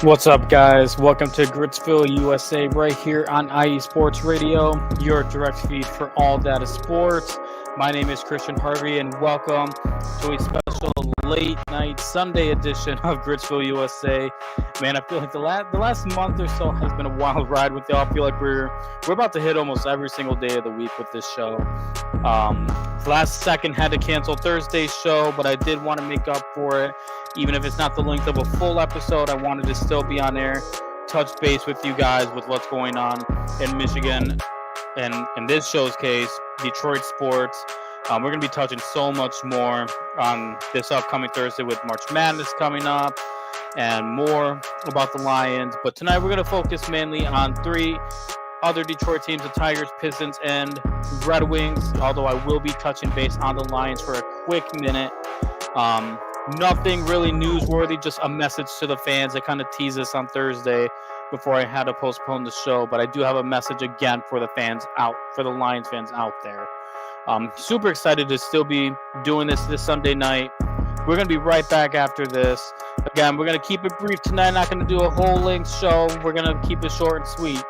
What's up, guys? Welcome to Gritsville, USA, right here on IE Sports Radio, your direct feed for all that is sports. My name is Christian Harvey, and welcome to a special late night Sunday edition of Gritsville, USA. Man, I feel like the last month or so has been a wild ride with y'all. I feel like we're about to hit almost every single day of the week with this show. Last second had to cancel Thursday's show, but I did want to make up for it. Even if it's not the length of a full episode, I wanted to still be on air, touch base with you guys with what's going on in Michigan, and in this show's case, Detroit sports. We're going to be touching so much more on this upcoming Thursday with March Madness coming up and more about the Lions. But tonight we're going to focus mainly on three other Detroit teams, the Tigers, Pistons, and Red Wings, although I will be touching base on the Lions for a quick minute. Nothing really newsworthy, just a message to the fans. I kind of teased this on Thursday before I had to postpone the show, but I do have a message again for the fans out, for the Lions fans out there. Super excited to still be doing this Sunday night. We're going to be right back after this. Again, we're going to keep it brief tonight. Not going to do a whole length show. We're going to keep it short and sweet.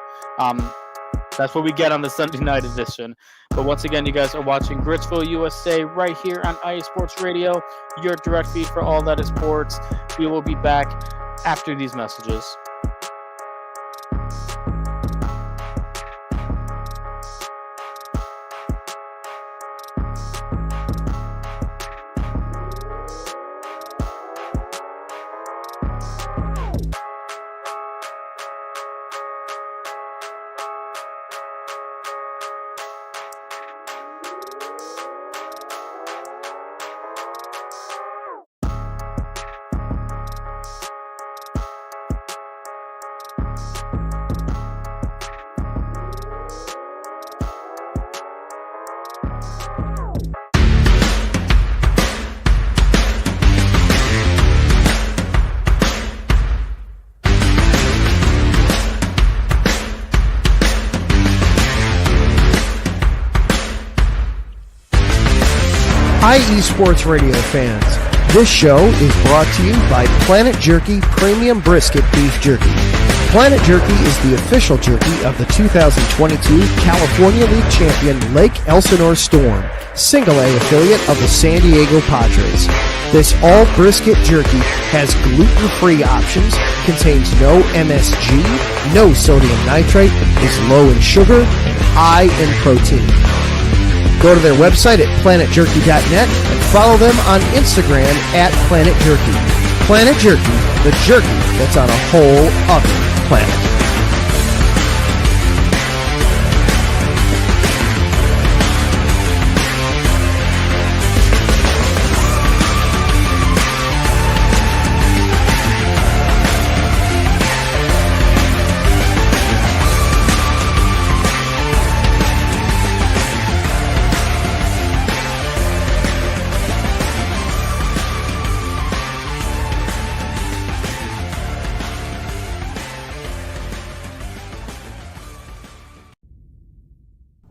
That's what we get on the Sunday night edition. But once again, you guys are watching Gritsville, USA, right here on IE Sports Radio, your direct feed for all that is sports. We will be back after these messages. IE Sports Radio fans, this show is brought to you by Planet Jerky Premium Brisket Beef Jerky. Planet Jerky is the official jerky of the 2022 California League champion Lake Elsinore Storm, Single A affiliate of the San Diego Padres. This all brisket jerky has gluten-free options, contains no MSG, no sodium nitrate, is low in sugar, and high in protein. Go to their website at planetjerky.net and follow them on Instagram at Planet Jerky. Planet Jerky, the jerky that's on a whole other planet.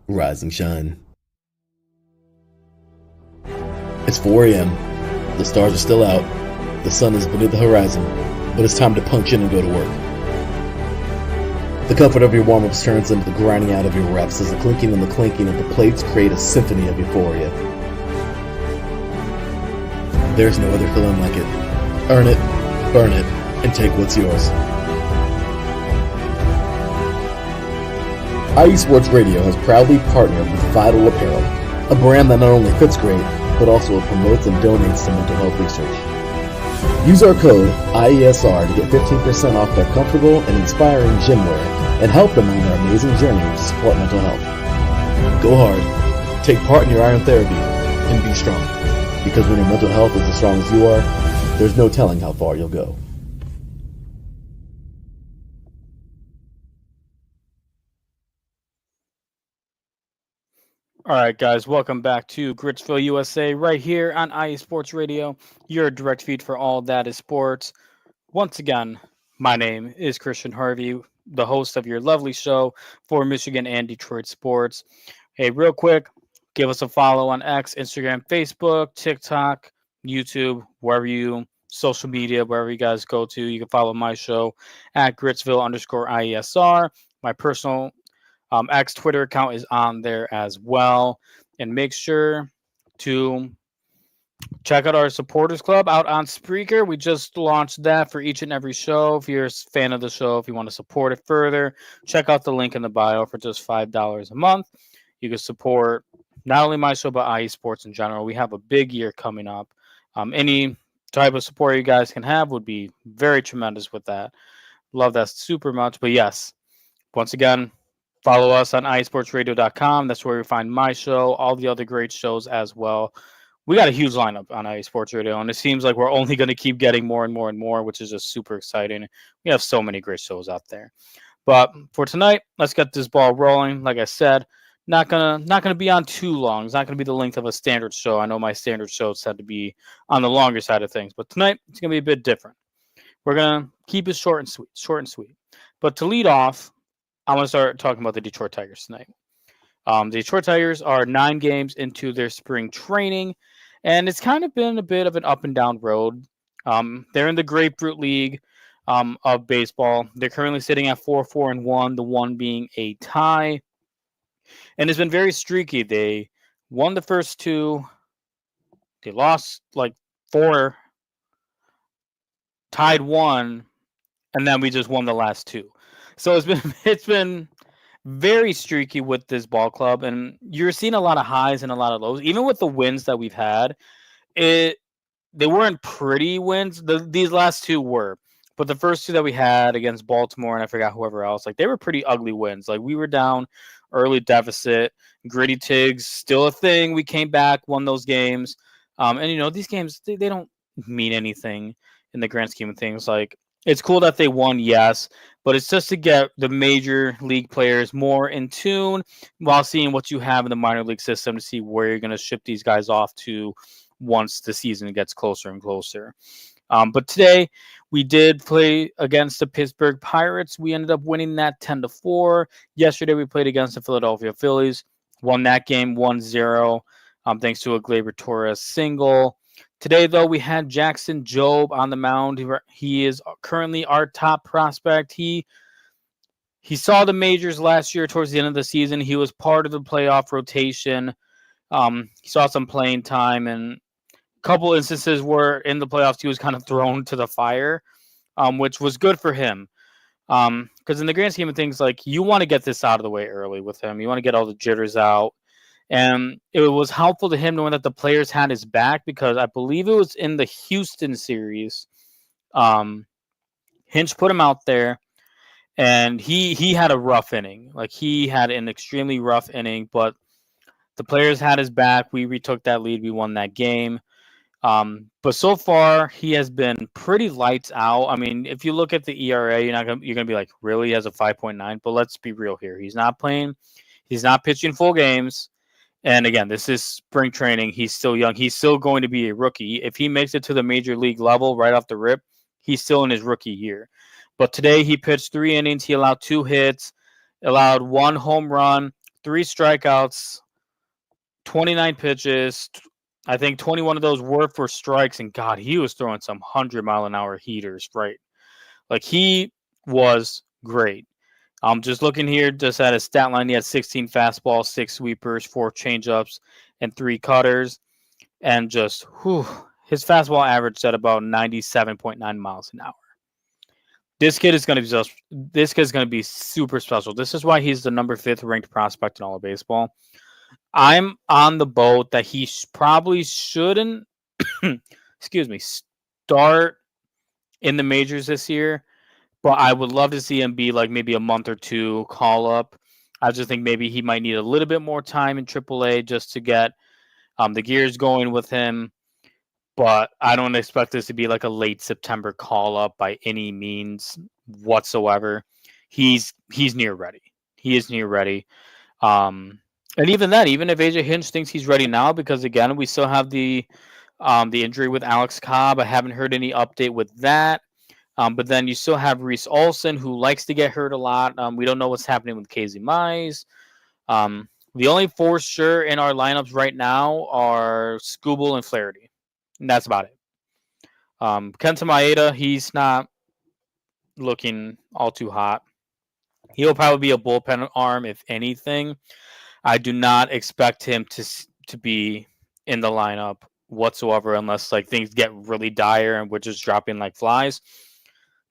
Rise and shine. It's 4 a.m. The stars are still out. The sun is beneath the horizon, but it's time to punch in and go to work. The comfort of your warm-ups turns into the grinding out of your reps as the clinking and the clanking of the plates create a symphony of euphoria. There's no other feeling like it. Earn it, burn it, and take what's yours. IE Sports Radio has proudly partnered with Vital Apparel, a brand that not only fits great, but also promotes and donates to mental health research. Use our code IESR to get 15% off their comfortable and inspiring gym wear and help them on their amazing journey to support mental health. Go hard, take part in your iron therapy, and be strong. Because when your mental health is as strong as you are, there's no telling how far you'll go. All right, guys, welcome back to Gritsville, USA, right here on IE Sports Radio, your direct feed for all that is sports. Once again, my name is Christian Harvey, the host of your lovely show for Michigan and Detroit sports. Hey, real quick, give us a follow on X, Instagram, Facebook, TikTok, YouTube, wherever you social media, wherever you guys go to. You can follow my show at Gritsville_IESR. My personal X Twitter account is on there as well. And make sure to check out our supporters club out on Spreaker. We just launched that for each and every show. If you're a fan of the show, if you want to support it further, check out the link in the bio for just $5 a month. You can support not only my show, but IE Sports in general. We have a big year coming up. Any type of support you guys can have would be very tremendous with that. Love that super much. But yes, once again, follow us on iSportsRadio.com. That's where you find my show, all the other great shows as well. We got a huge lineup on IE Sports Radio, and it seems like we're only going to keep getting more and more and more, which is just super exciting. We have so many great shows out there. But for tonight, let's get this ball rolling. Like I said, not gonna be on too long. It's not gonna be the length of a standard show. I know my standard shows had to be on the longer side of things, but tonight it's gonna be a bit different. We're gonna keep it short and sweet. But to lead off, I want to start talking about the Detroit Tigers tonight. The Detroit Tigers are 9 games into their spring training, and it's kind of been a bit of an up and down road. They're in the Grapefruit League of baseball. They're currently sitting at 4-4-1, the one being a tie. And it's been very streaky. They won the first 2. They lost like 4, tied 1, and then we just won the last 2. So it's been very streaky with this ball club, and you're seeing a lot of highs and a lot of lows. Even with the wins that we've had, they weren't pretty wins. These last 2 were, but the first 2 that we had against Baltimore and I forgot whoever else, like they were pretty ugly wins. Like we were down early deficit, gritty Tigs still a thing. We came back, won those games, and these games they don't mean anything in the grand scheme of things. Like it's cool that they won, yes, but it's just to get the major league players more in tune while seeing what you have in the minor league system to see where you're going to ship these guys off to once the season gets closer and closer. But today we did play against the Pittsburgh Pirates. We ended up winning that 10-4. Yesterday we played against the Philadelphia Phillies, won that game 1-0, thanks to a Gleyber Torres single. Today, though, we had Jackson Jobe on the mound. He is currently our top prospect. He saw the majors last year towards the end of the season. He was part of the playoff rotation. He saw some playing time, and a couple instances where in the playoffs he was kind of thrown to the fire, which was good for him. Because in the grand scheme of things, like you want to get this out of the way early with him. You want to get all the jitters out. And it was helpful to him knowing that the players had his back because I believe it was in the Houston series. Hinch put him out there, and he had a rough inning. Like he had an extremely rough inning, but the players had his back. We retook that lead. We won that game. But so far he has been pretty lights out. I mean, if you look at the ERA, you're gonna be like, really? He has a 5.9. But let's be real here. He's not playing. He's not pitching full games. And again, this is spring training. He's still young. He's still going to be a rookie. If he makes it to the major league level right off the rip, he's still in his rookie year. But today he pitched 3 innings. He allowed 2 hits, allowed 1 home run, 3 strikeouts, 29 pitches. I think 21 of those were for strikes. And God, he was throwing some 100-mile-an-hour heaters, right? Like he was great. Just looking here, just at his stat line, he had 16 fastballs, 6 sweepers, 4 changeups, and 3 cutters. And just, his fastball averaged at about 97.9 miles an hour. This kid is going to be super special. This is why he's the number 5th ranked prospect in all of baseball. I'm on the boat that he probably shouldn't, start in the majors this year. But I would love to see him be like maybe a month or 2 call up. I just think maybe he might need a little bit more time in AAA just to get the gears going with him. But I don't expect this to be like a late September call up by any means whatsoever. He's near ready. He is near ready. And even if AJ Hinch thinks he's ready now, because again, we still have the injury with Alex Cobb. I haven't heard any update with that. But then you still have Reese Olson, who likes to get hurt a lot. We don't know what's happening with Casey Mize. The only 4 sure in our lineups right now are Skubal and Flaherty. And that's about it. Kenta Maeda, he's not looking all too hot. He'll probably be a bullpen arm, if anything. I do not expect him to be in the lineup whatsoever unless like things get really dire and we're just dropping like flies.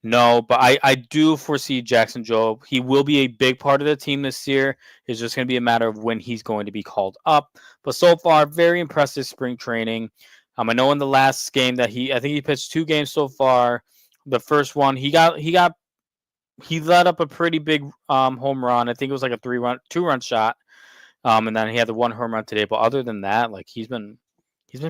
No, but I do foresee Jackson Jobe. He will be a big part of the team this year. It's just going to be a matter of when he's going to be called up. But so far, very impressive spring training. I know in the last game that I think he pitched 2 games so far. The first one, he let up a pretty big home run. I think it was like a 2-run shot. And then he had the 1 home run today. But other than that, like he's been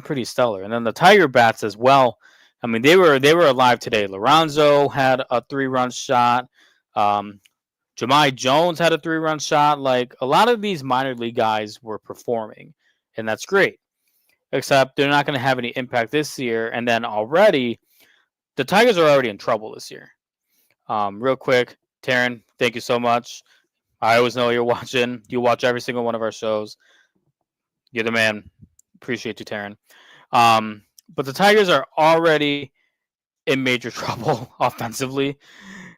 pretty stellar. And then the Tiger bats as well. I mean, they were alive today. Lorenzo had a 3-run shot. Jahmai Jones had a 3-run shot. Like a lot of these minor league guys were performing, and that's great. Except they're not going to have any impact this year. And then already, the Tigers are already in trouble this year. Real quick, Taryn, thank you so much. I always know you're watching. You watch every single one of our shows. You're the man. Appreciate you, Taryn. But the Tigers are already in major trouble offensively,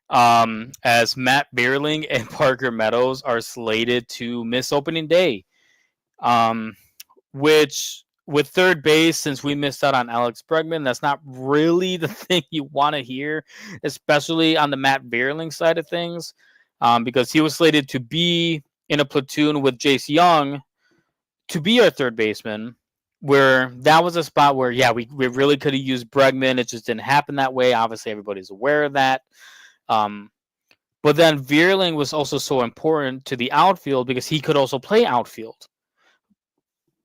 as Matt Beerling and Parker Meadows are slated to miss opening day, which with third base, since we missed out on Alex Bregman, that's not really the thing you want to hear, especially on the Matt Beerling side of things, because he was slated to be in a platoon with Jace Young to be our third baseman, where that was a spot where, yeah, we really could have used Bregman. It just didn't happen that way. Obviously, everybody's aware of that. But then Veerling was also so important to the outfield because he could also play outfield.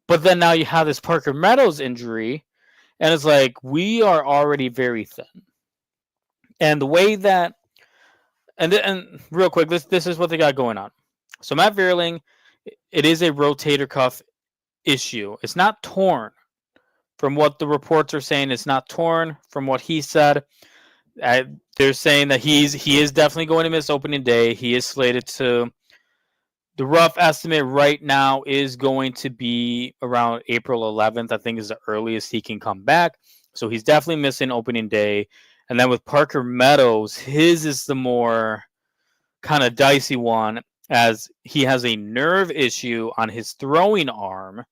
But then now you have this Parker Meadows injury, and it's like we are already very thin. And the way that, and real quick, this is what they got going on. So Matt Veerling, it is a rotator cuff issue. It's not torn. From what the reports are saying, it's not torn. From what he said, they're saying that he is definitely going to miss opening day. He is slated to. The rough estimate right now is going to be around April 11th. I think is the earliest he can come back. So he's definitely missing opening day. And then with Parker Meadows, his is the more kind of dicey one, as he has a nerve issue on his throwing arm,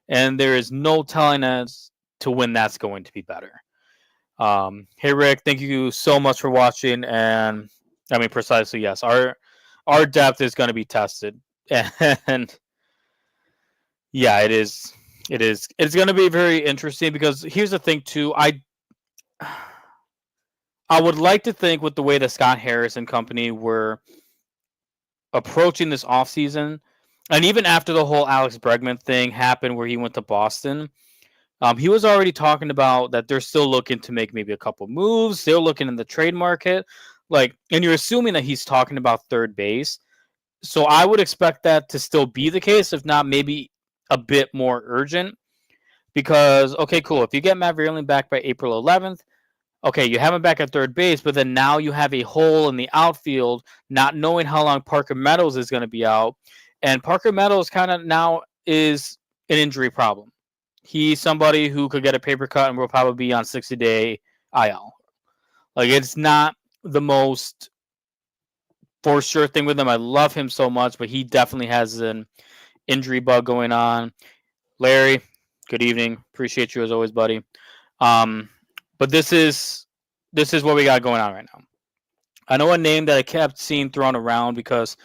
and there is no telling us to when that's going to be better. Hey, Rick, thank you so much for watching. And I mean, precisely, yes, our depth is going to be tested. And yeah, it is. It's going to be very interesting because here's the thing, too. I would like to think with the way that Scott Harris and company were approaching this offseason, and even after the whole Alex Bregman thing happened where he went to Boston, he was already talking about that they're still looking to make maybe a couple moves. They're looking in the trade market. And you're assuming that he's talking about third base. So I would expect that to still be the case, if not maybe a bit more urgent. Because, okay, cool. If you get Matt Veerling back by April 11th, okay, you have him back at third base, but then now you have a hole in the outfield, not knowing how long Parker Meadows is going to be out. And Parker Meadows kind of now is an injury problem. He's somebody who could get a paper cut and will probably be on 60-day IL. Like, it's not the most for sure thing with him. I love him so much, but he definitely has an injury bug going on. Larry, good evening. Appreciate you as always, buddy. But this is what we got going on right now. I know a name that I kept seeing thrown around because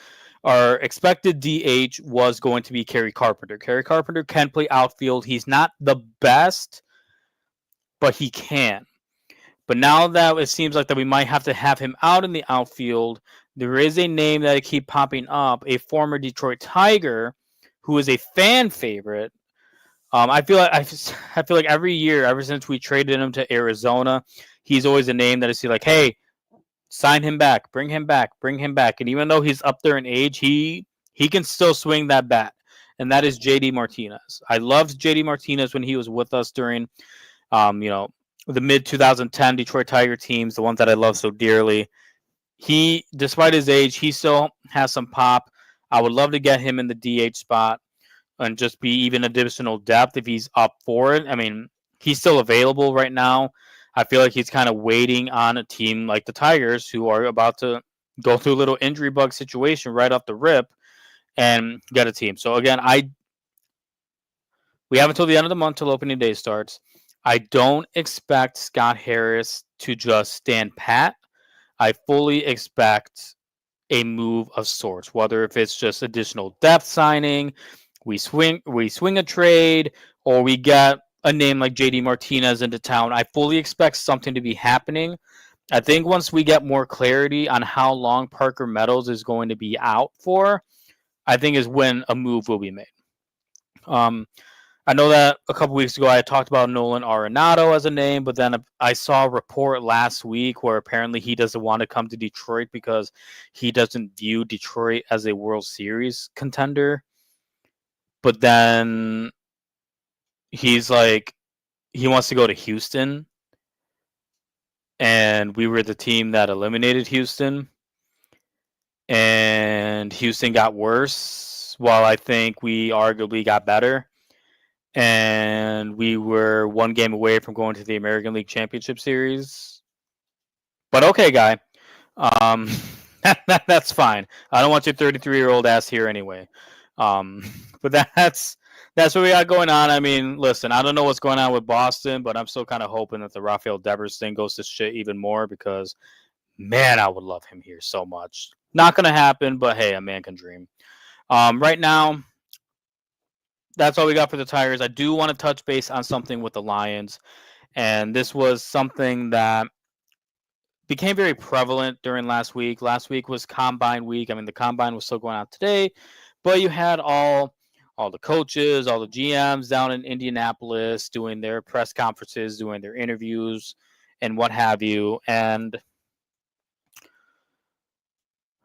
our expected DH was going to be Kerry Carpenter. Kerry Carpenter can play outfield. He's not the best, but he can. But now that it seems like that we might have to have him out in the outfield, there is a name that I keep popping up, a former Detroit Tiger who is a fan favorite. I feel like every year, ever since we traded him to Arizona, he's always a name that I see like, hey, sign him back, bring him back. And even though he's up there in age, he can still swing that bat. And that is JD Martinez. I loved JD Martinez when he was with us during, the mid-2010 Detroit Tiger teams, the ones that I love so dearly. He, despite his age, he still has some pop. I would love to get him in the DH spot and just be even additional depth if he's up for it. I mean, he's still available right now. I feel like he's kind of waiting on a team like the Tigers, who are about to go through a little injury bug situation right off the rip and get a team. So again, we have until the end of the month till opening day starts. I don't expect Scott Harris to just stand pat. I fully expect a move of sorts, whether if it's just additional depth signing, we swing a trade, or we get a name like JD Martinez into town. I fully expect something to be happening. I think once we get more clarity on how long Parker Meadows is going to be out for, I think is when a move will be made. I know that a couple weeks ago I talked about Nolan Arenado as a name, but then I saw a report last week where apparently he doesn't want to come to Detroit because he doesn't view Detroit as a World Series contender. But then he's like, he wants to go to Houston, and we were the team that eliminated Houston, and Houston got worse while I think we arguably got better. And we were one game away from going to the American League Championship Series. But okay, guy. That's fine. I don't want your 33-year-old ass here anyway. But that's what we got going on. I mean, listen, I don't know what's going on with Boston, but I'm still kind of hoping that the Rafael Devers thing goes to shit even more because, man, I would love him here so much. Not going to happen, but hey, a man can dream. Right now, that's all we got for the Tigers. I do want to touch base on something with the Lions, and this was something that became very prevalent during last week. Last week was Combine week. I mean, the Combine was still going on today, but you had all the coaches, all the GMs down in Indianapolis doing their press conferences, doing their interviews, and what have you. And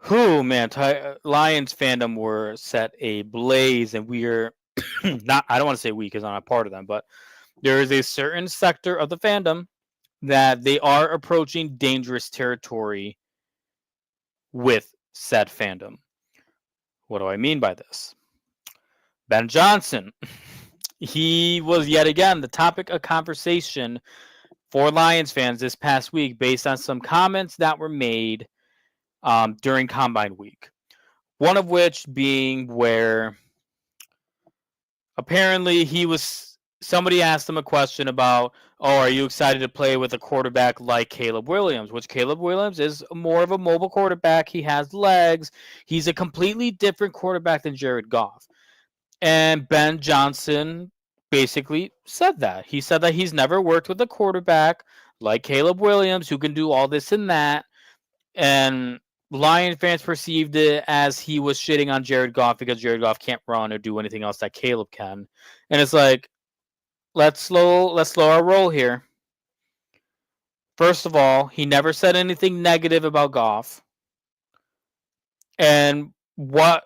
Lions fandom were set ablaze, and we are not, I don't want to say we because I'm not part of them, but there is a certain sector of the fandom that they are approaching dangerous territory with said fandom. What do I mean by this? Ben Johnson, he was yet again the topic of conversation for Lions fans this past week based on some comments that were made during Combine week. One of which being where apparently somebody asked him a question about, are you excited to play with a quarterback like Caleb Williams? Which Caleb Williams is more of a mobile quarterback. He has legs. He's a completely different quarterback than Jared Goff. And Ben Johnson basically said that. He said that he's never worked with a quarterback like Caleb Williams who can do all this and that. And Lion fans perceived it as he was shitting on Jared Goff because Jared Goff can't run or do anything else that Caleb can. And it's like, let's slow our roll here. First of all, he never said anything negative about Goff. And what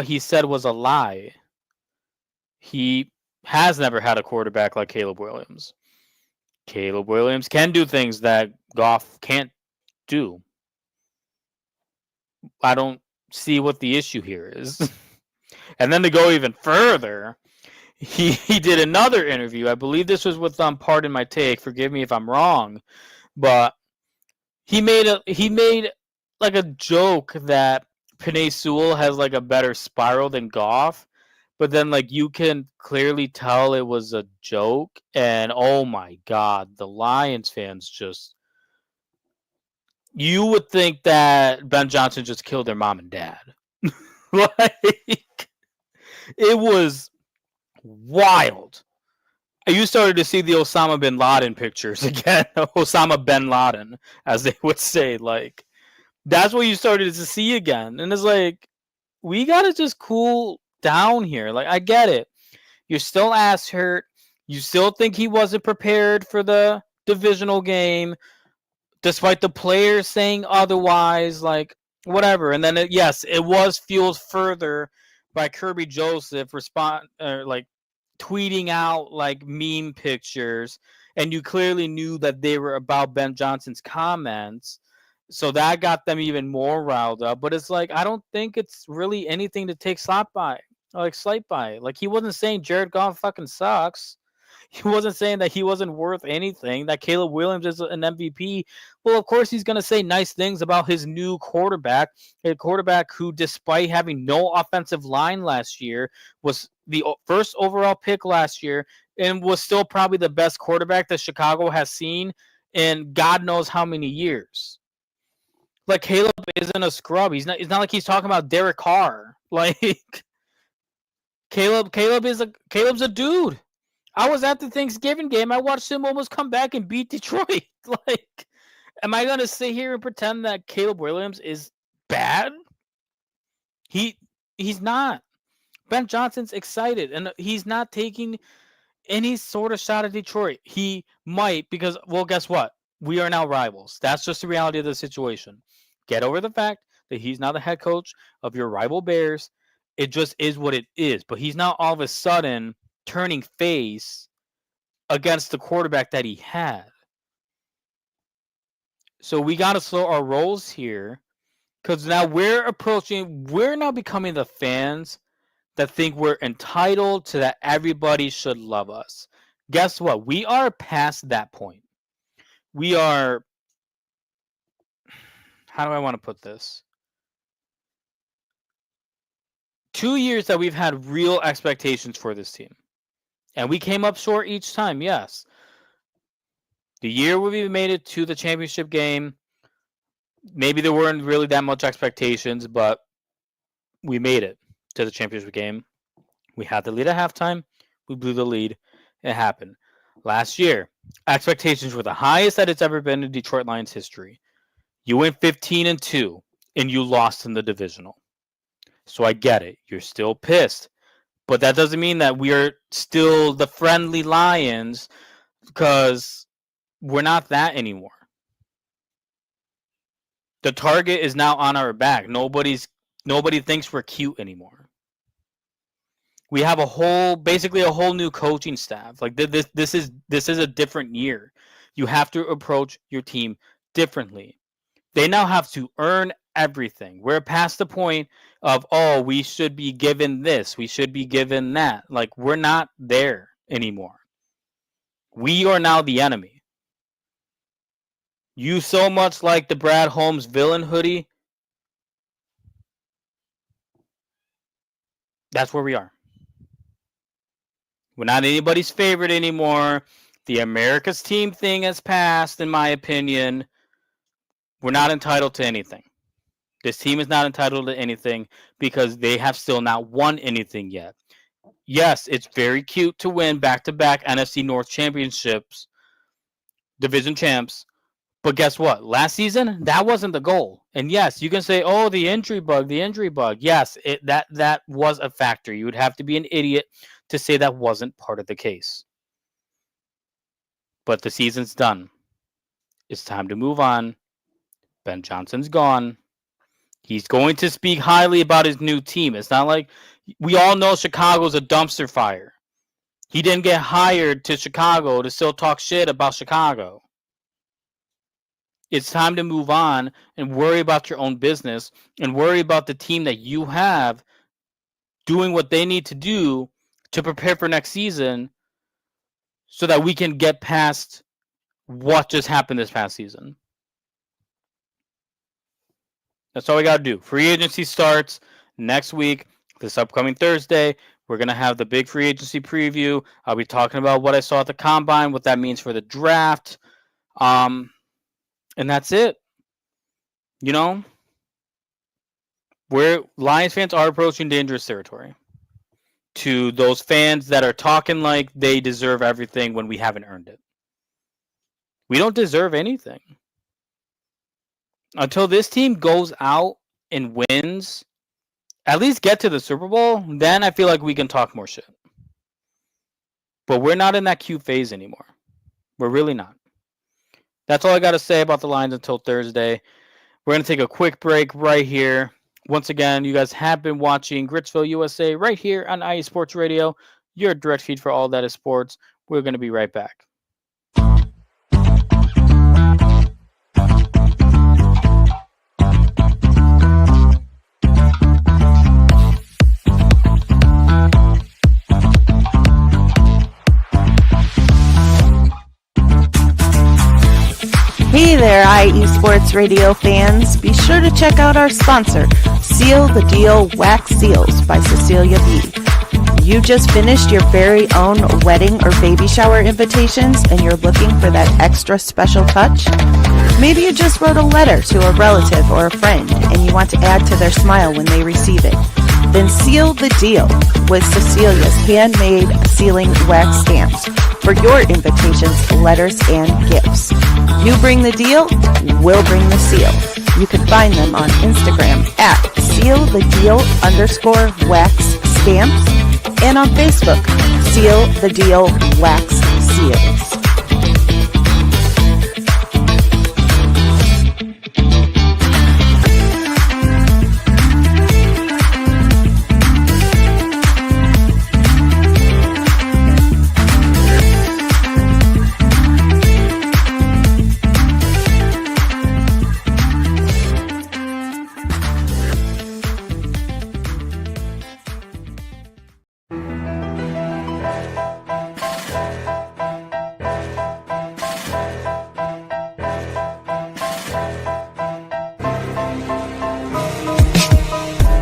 he said was a lie. He has never had a quarterback like Caleb Williams. Caleb Williams can do things that Goff can't do. I don't see what the issue here is. And then to go even further, he did another interview. I believe this was with Pardon My Take. Forgive me if I'm wrong, but he made like a joke that Penei Sewell has like a better spiral than Goff, but then like you can clearly tell it was a joke. And oh my God, the Lions fans just. You would think that Ben Johnson just killed their mom and dad. Like, it was wild. You started to see the Osama bin Laden pictures again. Osama bin Laden, as they would say. Like, that's what you started to see again. And it's like, we got to just cool down here. Like, I get it. You're still ass hurt. You still think he wasn't prepared for the divisional game. Despite the players saying otherwise, like, whatever. And then, it was fueled further by Kirby Joseph tweeting out, like, meme pictures. And you clearly knew that they were about Ben Johnson's comments. So that got them even more riled up. But it's like, I don't think it's really anything to take slight by. Like, he wasn't saying Jared Goff fucking sucks. He wasn't saying that he wasn't worth anything, that Caleb Williams is an MVP. Well, of course, he's going to say nice things about his new quarterback, a quarterback who, despite having no offensive line last year, was the first overall pick last year and was still probably the best quarterback that Chicago has seen in God knows how many years. Like, Caleb isn't a scrub. It's not like he's talking about Derek Carr. Like, Caleb's a dude. I was at the Thanksgiving game. I watched him almost come back and beat Detroit. Like, am I gonna sit here and pretend that Caleb Williams is bad? He's not. Ben Johnson's excited, and he's not taking any sort of shot at Detroit. He might, because, well, guess what? We are now rivals. That's just the reality of the situation. Get over the fact that he's now the head coach of your rival Bears. It just is what it is. But he's now all of a sudden turning face against the quarterback that he had. So we got to slow our rolls here, because now we're now becoming the fans that think we're entitled to that everybody should love us. Guess what? We are past that point. We are, how do I want to put this? 2 years that we've had real expectations for this team. And we came up short each time, yes. The year where we made it to the championship game, maybe there weren't really that much expectations, but we made it to the championship game. We had the lead at halftime. We blew the lead. It happened. Last year, expectations were the highest that it's ever been in Detroit Lions history. You went 15-2, and you lost in the divisional. So I get it. You're still pissed. But that doesn't mean that we are still the friendly Lions, because we're not that anymore. The target is now on our back. Nobody thinks we're cute anymore. We have basically a whole new coaching staff. Like, this is a different year. You have to approach your team differently. They now have to earn everything. We're past the point of, oh, we should be given this, we should be given that. Like, we're not there anymore. We are now the enemy. You so much like the Brad Holmes villain hoodie. That's where we are. We're not anybody's favorite anymore. The America's team thing has passed, in my opinion. We're not entitled to anything. This team is not entitled to anything because they have still not won anything yet. Yes, it's very cute to win back-to-back NFC North championships, division champs. But guess what? Last season, that wasn't the goal. And yes, you can say, oh, the injury bug. Yes, that was a factor. You would have to be an idiot to say that wasn't part of the case. But the season's done. It's time to move on. Ben Johnson's gone. He's going to speak highly about his new team. It's not like, we all know Chicago's a dumpster fire. He didn't get hired to Chicago to still talk shit about Chicago. It's time to move on and worry about your own business and worry about the team that you have doing what they need to do to prepare for next season so that we can get past what just happened this past season. That's all we got to do. Free agency starts next week, this upcoming Thursday. We're going to have the big free agency preview. I'll be talking about what I saw at the Combine, what that means for the draft. And that's it. You know, Lions fans are approaching dangerous territory. To those fans that are talking like they deserve everything when we haven't earned it. We don't deserve anything. Until this team goes out and wins, at least get to the Super Bowl, then I feel like we can talk more shit. But we're not in that cute phase anymore. We're really not. That's all I got to say about the Lions until Thursday. We're going to take a quick break right here. Once again, you guys have been watching Gritsville, USA, right here on IE Sports Radio, your direct feed for all that is sports. We're going to be right back. IE Sports Radio fans, be sure to check out our sponsor, Seal the Deal Wax Seals by Cecilia B. You just finished your very own wedding or baby shower invitations and you're looking for that extra special touch? Maybe you just wrote a letter to a relative or a friend and you want to add to their smile when they receive it. Then seal the deal with Cecilia's handmade sealing wax stamps for your invitations, letters, and gifts. You bring the deal, we'll bring the seal. You can find them on Instagram at sealthedeal_wax stamps and on Facebook, Seal the Deal Wax Seals.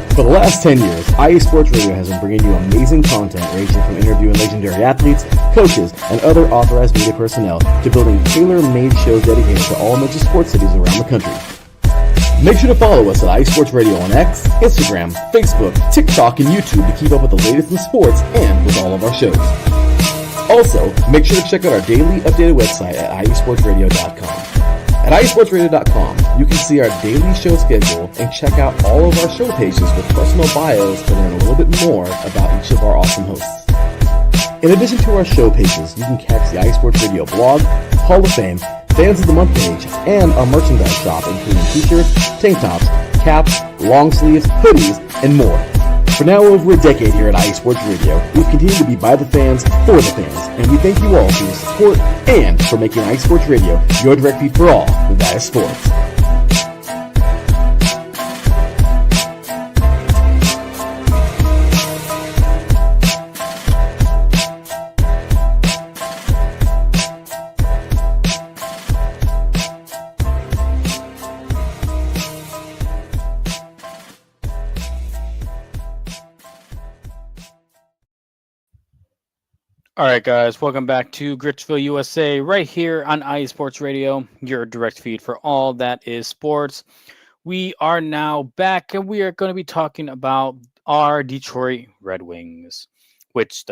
For the last 10 years, IE Sports Radio has been bringing you amazing content ranging from interviewing legendary athletes, coaches, and other authorized media personnel to building tailor-made shows dedicated to all major sports cities around the country. Make sure to follow us at IE Sports Radio on X, Instagram, Facebook, TikTok, and YouTube to keep up with the latest in sports and with all of our shows. Also, make sure to check out our daily updated website at iesportsradio.com. At iesportsradio.com, you can see our daily show schedule and check out all of our show pages with personal bios to learn a little bit more about each of our awesome hosts. In addition to our show pages, you can catch the IE Sports Radio blog, Hall of Fame, Fans of the Month page, and our merchandise shop including t-shirts, tank tops, caps, long sleeves, hoodies, and more. For now over a decade here at IE Sports Radio, we've continued to be by the fans, for the fans, and we thank you all for your support and for making IE Sports Radio your direct feed for all that is sports. All right, guys, welcome back to Gritsville, USA, right here on IE Sports Radio, your direct feed for all that is sports. We are now back, and we are going to be talking about our Detroit Red Wings, which,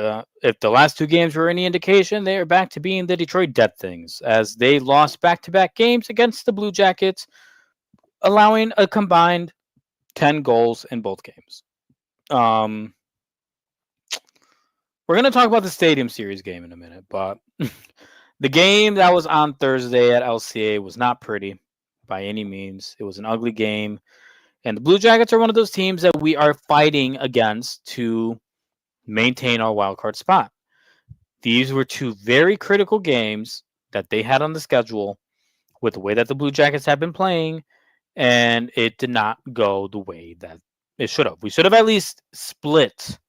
if the last two games were any indication, they are back to being the Detroit Dead Things, as they lost back-to-back games against the Blue Jackets, allowing a combined 10 goals in both games. We're going to talk about the Stadium Series game in a minute, but the game that was on Thursday at LCA was not pretty by any means. It was an ugly game, and the Blue Jackets are one of those teams that we are fighting against to maintain our wildcard spot. These were two very critical games that they had on the schedule with the way that the Blue Jackets have been playing, and it did not go the way that it should have. We should have at least split.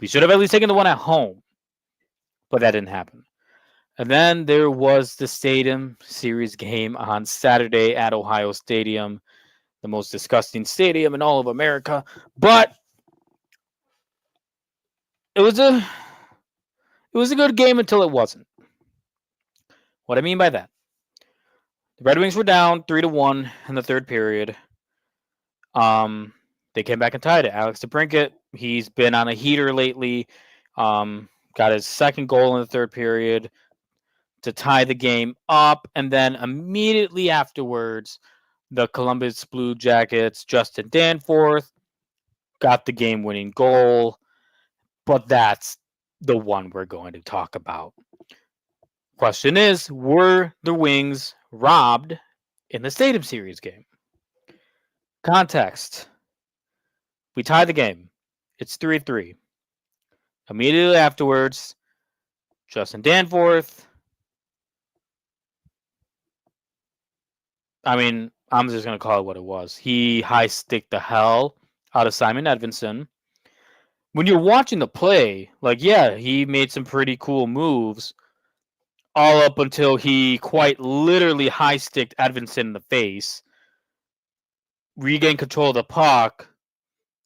We should have at least taken the one at home, but that didn't happen. And then there was the Stadium Series game on Saturday at Ohio Stadium, the most disgusting stadium in all of America. But it was a good game until it wasn't. What I mean by that, the Red Wings were down 3-1 in the third period. They came back and tied it. Alex DeBrincat, he's been on a heater lately. Got his second goal in the third period to tie the game up. And then immediately afterwards, the Columbus Blue Jackets, Justin Danforth, got the game-winning goal. But that's the one we're going to talk about. Question is, were the Wings robbed in the Stadium Series game? Context. We tie the game. It's 3-3. Immediately afterwards, Justin Danforth. I'm just going to call it what it was. He high-sticked the hell out of Simon Edvinsson. When you're watching the play, he made some pretty cool moves. all up until he quite literally high-sticked Edvinson in the face, regained control of the puck,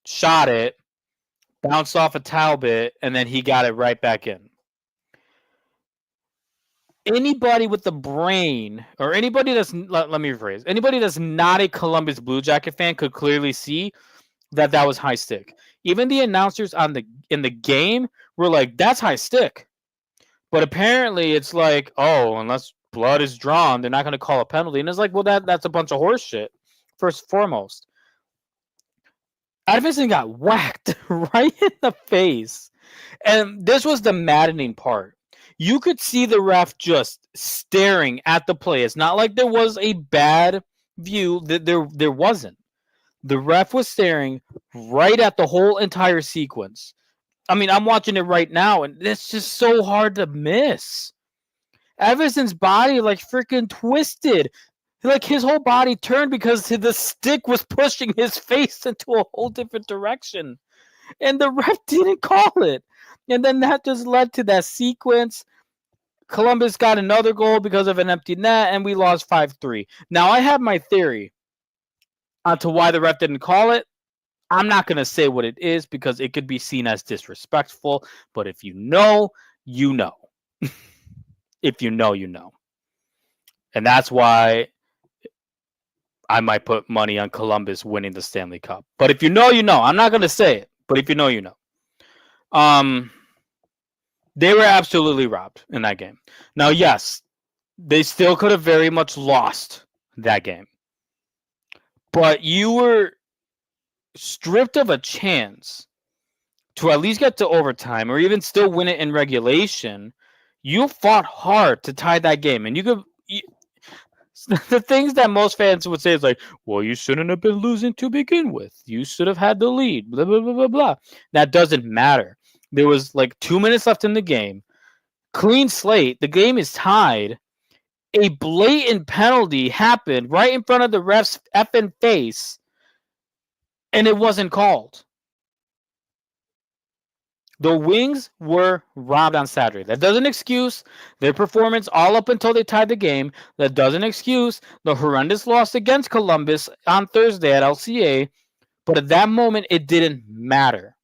shot it, bounced off of Talbot, and then he got it right back in. Anybody with the brain, or anybody that's, let me rephrase, anybody that's not a Columbus Blue Jacket fan could clearly see that was high stick. Even the announcers in the game were like, that's high stick. But apparently it's like, oh, unless blood is drawn, they're not going to call a penalty. And it's like, well, that's a bunch of horse shit, first and foremost. Edvinson got whacked right in the face. And this was the maddening part. You could see the ref just staring at the play. It's not like there was a bad view. There wasn't. The ref was staring right at the whole entire sequence. I mean, I'm watching it right now, and it's just so hard to miss. Edvinson's body, like, freaking twisted. Like, his whole body turned because the stick was pushing his face into a whole different direction. And the ref didn't call it. And then that just led to that sequence. Columbus got another goal because of an empty net, and we lost 5-3. Now, I have my theory onto why the ref didn't call it. I'm not going to say what it is because it could be seen as disrespectful. But if you know, you know. If you know, you know. And that's why I might put money on Columbus winning the Stanley Cup. But if you know, you know. I'm not going to say it. But if you know, you know. They were absolutely robbed in that game. Now, yes, they still could have very much lost that game. But you were stripped of a chance to at least get to overtime or even still win it in regulation. You fought hard to tie that game. And the things that most fans would say is like, well, you shouldn't have been losing to begin with. You should have had the lead, blah, blah, blah, blah, blah. That doesn't matter. There was like 2 minutes left in the game. Clean slate. The game is tied. A blatant penalty happened right in front of the ref's effing face, and it wasn't called. The Wings were robbed on Saturday. That doesn't excuse their performance all up until they tied the game. That doesn't excuse the horrendous loss against Columbus on Thursday at LCA. But at that moment, it didn't matter.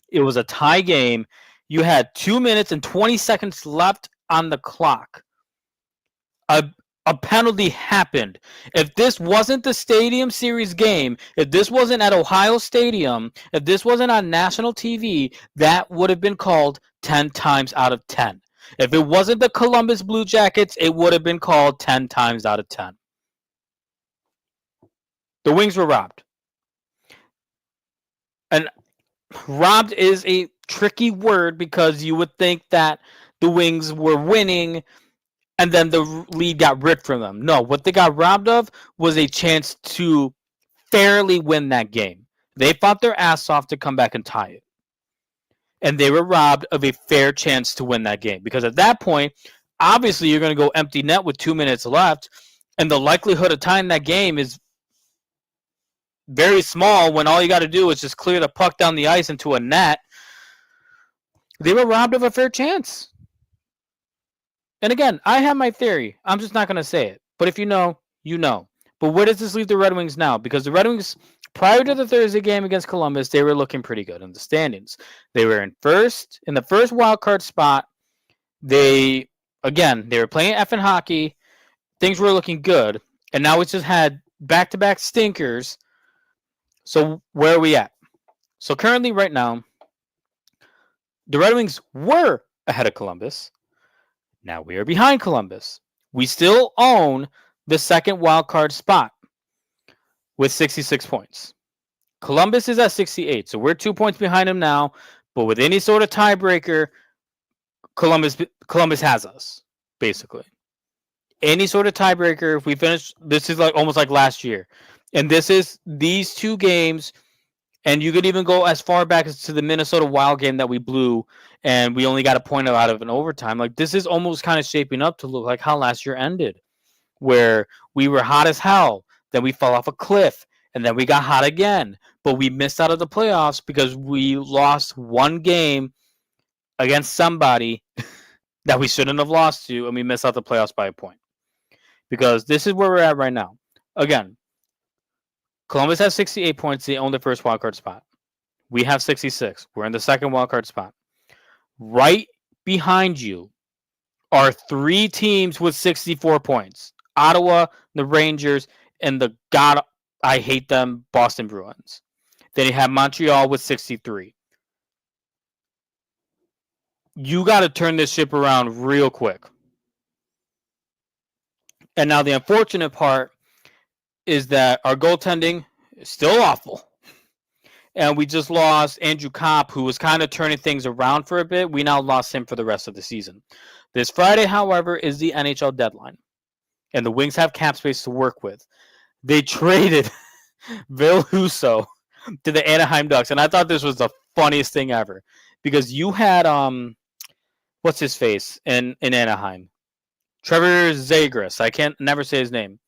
It was a tie game. You had 2 minutes and 20 seconds left on the clock. A penalty happened. If this wasn't the Stadium Series game, if this wasn't at Ohio Stadium, if this wasn't on national TV, that would have been called 10 times out of 10. If it wasn't the Columbus Blue Jackets, it would have been called 10 times out of 10. The Wings were robbed. And robbed is a tricky word because you would think that the Wings were winning and then the lead got ripped from them. No, what they got robbed of was a chance to fairly win that game. They fought their ass off to come back and tie it. And they were robbed of a fair chance to win that game. Because at that point, obviously you're going to go empty net with 2 minutes left, and the likelihood of tying that game is very small when all you got to do is just clear the puck down the ice into a net. They were robbed of a fair chance. And again, I have my theory. I'm just not going to say it. But if you know, you know. But where does this leave the Red Wings now? Because the Red Wings, prior to the Thursday game against Columbus, they were looking pretty good in the standings. They were in the first wild card spot. They were playing effing hockey. Things were looking good. And now we just had back-to-back stinkers. So where are we at? So currently, right now, the Red Wings were ahead of Columbus. Now we are behind Columbus. We still own the second wild card spot with 66 points. Columbus is at 68, so we're 2 points behind them now. But with any sort of tiebreaker, Columbus has us, basically. Any sort of tiebreaker, if we finish, this is like almost like last year. And this is these two games, and you could even go as far back as to the Minnesota Wild game that we blew, and we only got a point out of an overtime. Like, this is almost kind of shaping up to look like how last year ended, where we were hot as hell, then we fell off a cliff, and then we got hot again. But we missed out of the playoffs because we lost one game against somebody that we shouldn't have lost to, and we missed out the playoffs by a point. Because this is where we're at right now. Again, Columbus has 68 points. They own the first wildcard spot. We have 66. We're in the second wildcard spot. Right behind you are 3 teams with 64 points. Ottawa, the Rangers, and the I hate them, Boston Bruins. Then you have Montreal with 63. You got to turn this ship around real quick. And now the unfortunate part is that our goaltending is still awful. And we just lost Andrew Kopp, who was kind of turning things around for a bit. We now lost him for the rest of the season. This Friday, however, is the NHL deadline. And the Wings have cap space to work with. They traded Ville Husso to the Anaheim Ducks. And I thought this was the funniest thing ever. Because you had, what's his face in Anaheim? Trevor Zegras. I can't never say his name.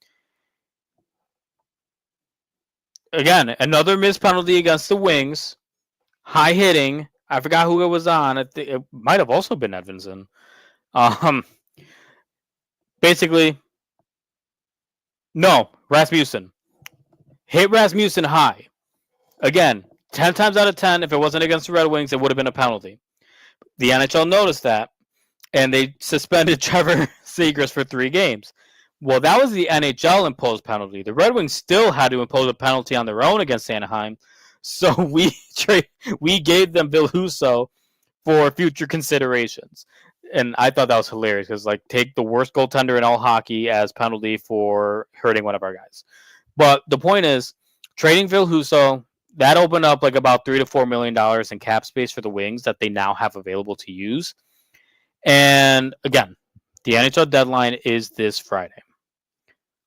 Again, another missed penalty against the Wings. High hitting. I forgot who it was on. It might have also been Edvinson. Basically, no, Rasmussen. Hit Rasmussen high. Again, 10 times out of 10, if it wasn't against the Red Wings, it would have been a penalty. The NHL noticed that, and they suspended Trevor Zegras for 3 games. Well, that was the NHL imposed penalty. The Red Wings still had to impose a penalty on their own against Anaheim. So we gave them Ville Husso for future considerations. And I thought that was hilarious because, like, take the worst goaltender in all hockey as penalty for hurting one of our guys. But the point is, trading Ville Husso, that opened up like about $3 to $4 million in cap space for the Wings that they now have available to use. And again, the NHL deadline is this Friday.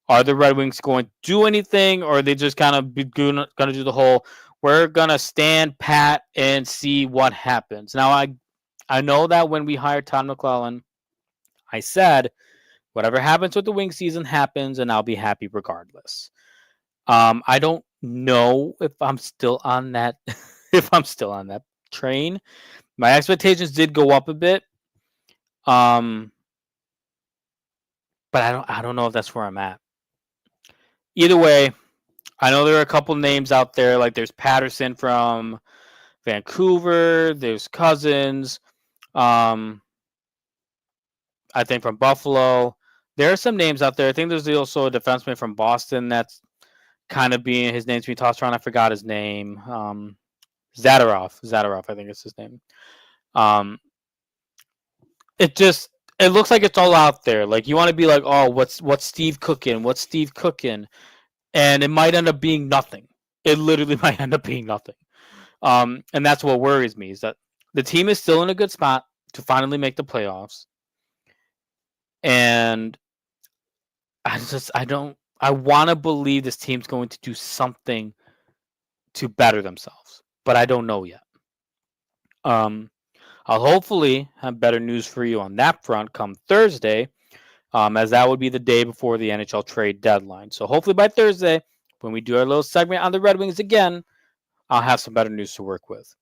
Are the Red Wings going to do anything, or are they just kind of going to do the whole, we're going to stand pat and see what happens? Now, I know that when we hired Todd McClellan, I said, whatever happens with the Wings season happens, and I'll be happy regardless. I don't know if I'm still on that train. My expectations did go up a bit. But I don't know if that's where I'm at. Either way, I know there are a couple names out there. Like there's Patterson from Vancouver. There's Cousins. I think from Buffalo. There are some names out there. I think there's also a defenseman from Boston that's kind of his name's being tossed around. I forgot his name. Zadorov, I think is his name. It looks like it's all out there. Like you want to be like, oh, what's Steve cooking? What's Steve cooking? And it might end up being nothing. It literally might end up being nothing. And that's what worries me is that the team is still in a good spot to finally make the playoffs. And I want to believe this team's going to do something to better themselves, but I don't know yet. I'll hopefully have better news for you on that front come Thursday, as that would be the day before the NHL trade deadline. So hopefully by Thursday, when we do our little segment on the Red Wings again, I'll have some better news to work with.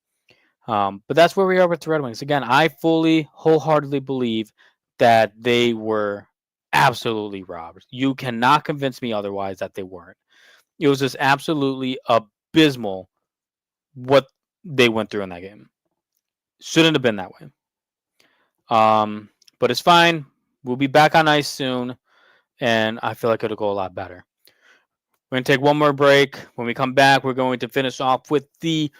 But that's where we are with the Red Wings. Again, I wholeheartedly believe that they were absolutely robbed. You cannot convince me otherwise that they weren't. It was just absolutely abysmal what they went through in that game. Shouldn't have been that way. But it's fine. We'll be back on ice soon, and I feel like it'll go a lot better. We're going to take one more break. When we come back, we're going to finish off with the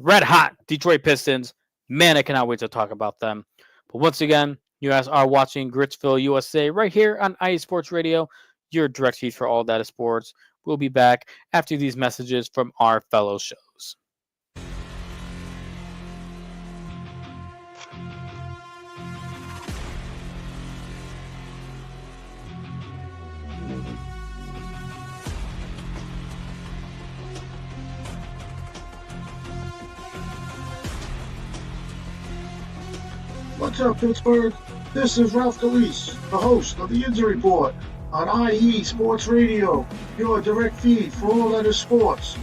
red-hot Detroit Pistons. Man, I cannot wait to talk about them. But once again, you guys are watching Gritsville, USA, right here on IE Sports Radio, your direct feed for all data sports. We'll be back after these messages from our fellow shows. What's up, Pittsburgh? This is Ralph DeLeese, the host of the Injury Report on IE Sports Radio, your direct feed for all that is sports.